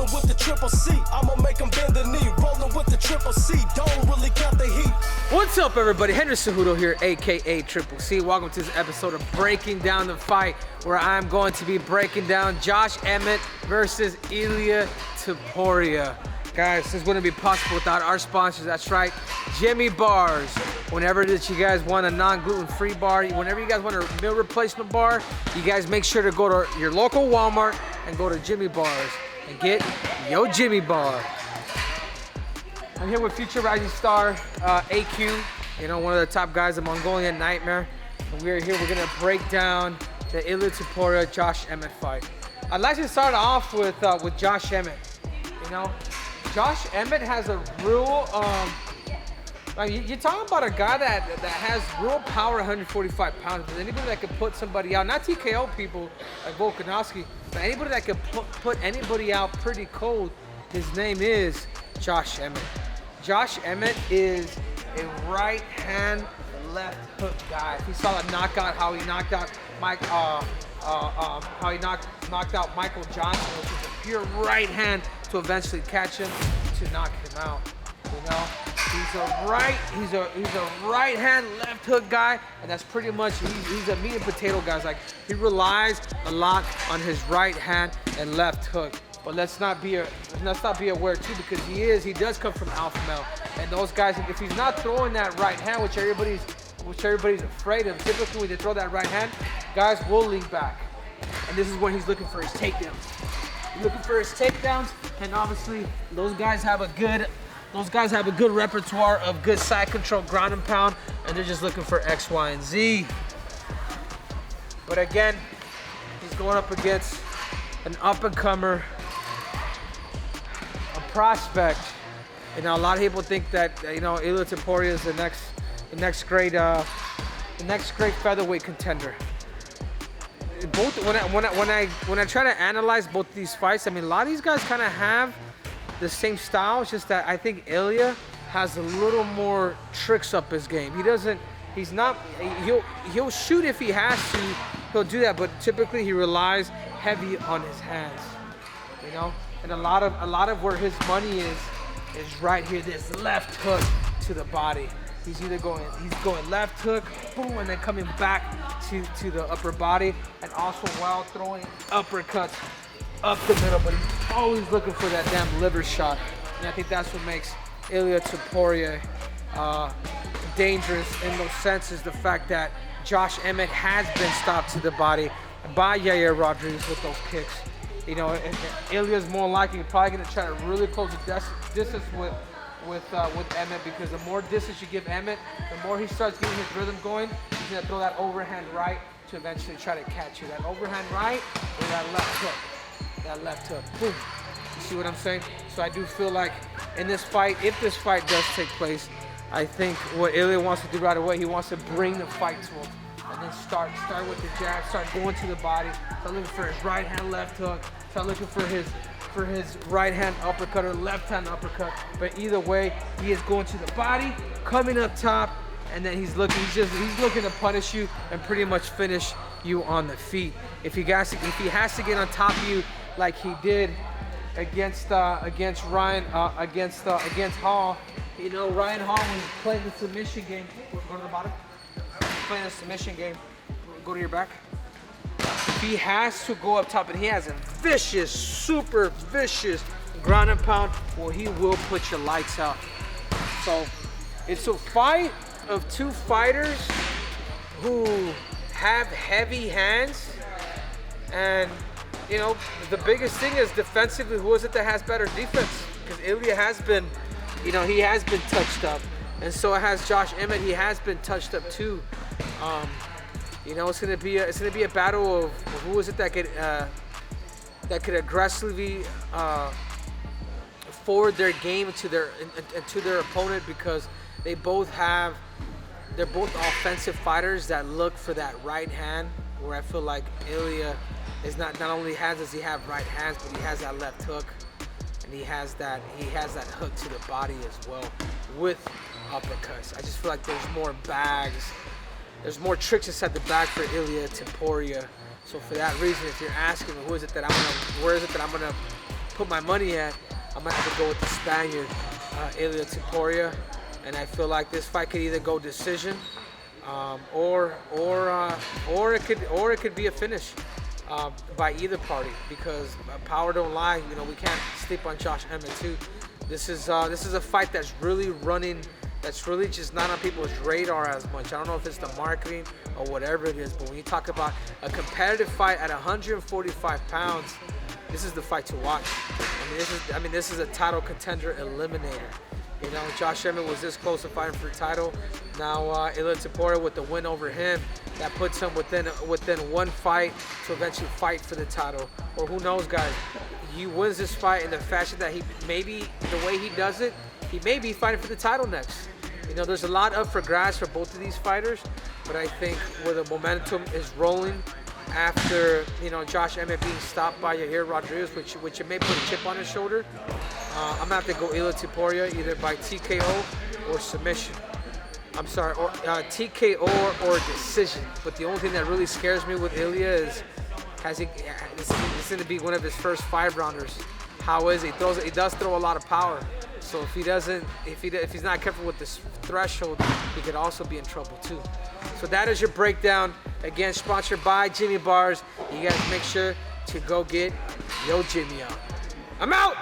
Rolling with the triple C, I'ma make them bend the knee. Rolling with the triple C, don't really count the heat. What's up, everybody? Henry Cejudo here, aka Triple C. Welcome to this episode of Breaking Down the Fight, where I'm going to be breaking down Josh Emmett versus Ilia Topuria. Guys, this wouldn't be possible without our sponsors. That's right, Jimmy Bars. Whenever it is you guys want a non-gluten-free bar, whenever you guys want a meal replacement bar, you guys make sure to go to your local Walmart and go to Jimmy Bars and get your Jimmy Bar. I'm here with future rising star AQ, you know, one of the top guys, the Mongolian Nightmare. And we're here, we're gonna break down the Ilia Topuria Josh Emmett fight. I'd like to start off with Josh Emmett. You know, Josh Emmett has a real, you're talking about a guy that has real power, 145 pounds. But anybody that could put somebody out, not TKO people like Volkanovski, but anybody that could put anybody out pretty cold, his name is Josh Emmett. Josh Emmett is a right hand, left hook guy. If you saw the knockout, how he knocked out knocked out Michael Johnson, which is a pure right hand to eventually catch him, to knock him out. You know, he's a right hand, left hook guy, and that's pretty much he's a meat and potato guy. Like, he relies a lot on his right hand and left hook. But let's not be aware too, because he does come from alpha male, and those guys, if he's not throwing that right hand, which everybody's afraid of, typically when they throw that right hand, guys will lean back, and this is when he's looking for his takedowns. He's looking for his takedowns, and obviously those guys have a good repertoire of good side control, ground and pound, and they're just looking for X, Y, and Z. But again, he's going up against an up-and-comer, a prospect. You know, a lot of people think that, you know, Ilia Topuria is the next great featherweight contender. Both when I try to analyze both these fights, I mean, a lot of these guys kind of have the same style. It's just that I think Ilia has a little more tricks up his game. He'll shoot if he has to. He'll do that, but typically he relies heavy on his hands. You know, and a lot of where his money is right here. This left hook to the body. He's going left hook, boom, and then coming back to the upper body, and also while throwing uppercuts up the middle. But he's always looking for that damn liver shot, and I think that's what makes Ilia Topuria dangerous in those senses. The fact that Josh Emmett has been stopped to the body by Yair Rodriguez with those kicks. You know, Ilia's more likely probably going to try to really close the distance with Emmett, because the more distance you give Emmett, the more he starts getting his rhythm going. He's going to throw that overhand right to eventually try to catch you. That overhand right or that left hook. That left hook. Boom. You see what I'm saying? So I do feel like in this fight, if this fight does take place, I think what Ilia wants to do right away, he wants to bring the fight to him. And then start with the jab, start going to the body, start looking for his right hand left hook, start looking for his right hand uppercut or left hand uppercut. But either way, he is going to the body, coming up top, and then he's looking to punish you and pretty much finish you on the feet. If he has to get on top of you like he did against Hall. You know, Ryan Hall, when he's playing the submission game, go to the bottom. Playing the submission game, go to your back. He has to go up top, and he has a vicious, super vicious ground and pound. Well, he will put your lights out. So it's a fight of two fighters who have heavy hands, and you know, the biggest thing is defensively, who is it that has better defense? Because Ilia has been, you know, he has been touched up, and so has Josh Emmett. He has been touched up too. You know, it's gonna be a battle of who is it that could aggressively forward their game to their opponent, because they're both offensive fighters that look for that right hand. Where I feel like Ilia is not only does he have right hands, but he has that left hook, and he has that hook to the body as well with uppercuts. I just feel like there's more bags. There's more tricks inside the bag for Ilia Topuria. So for that reason, if you're asking me where is it that I'm gonna put my money at, I'm gonna have to go with the Spaniard, Ilia Topuria, and I feel like this fight could either go decision, or it could be a finish by either party, because power don't lie. You know, we can't sleep on Josh Emmett too. This is a fight that's really running. That's really just not on people's radar as much. I don't know if it's the marketing or whatever it is, but when you talk about a competitive fight at 145 pounds, this is the fight to watch. This is a title contender eliminator. You know, Josh Emmett was this close to fighting for the title. Now Ilia Topuria with the win over him, that puts him within one fight to eventually fight for the title. Or who knows, guys? He wins this fight in the fashion that the way he does it, he may be fighting for the title next. You know, there's a lot up for grabs for both of these fighters, but I think where the momentum is rolling after, you know, Josh Emmett being stopped by Yair Rodriguez, which it may put a chip on his shoulder, I'm gonna have to go Ilia Topuria either by TKO or submission. I'm sorry, or TKO or decision. But the only thing that really scares me with Ilia is, it's going to be one of his first 5-rounders. How is he? He does throw a lot of power. So if he's not careful with this threshold, he could also be in trouble too. So that is your breakdown. Again, sponsored by Jimmy Bars. You guys make sure to go get your Jimmy on. I'm out.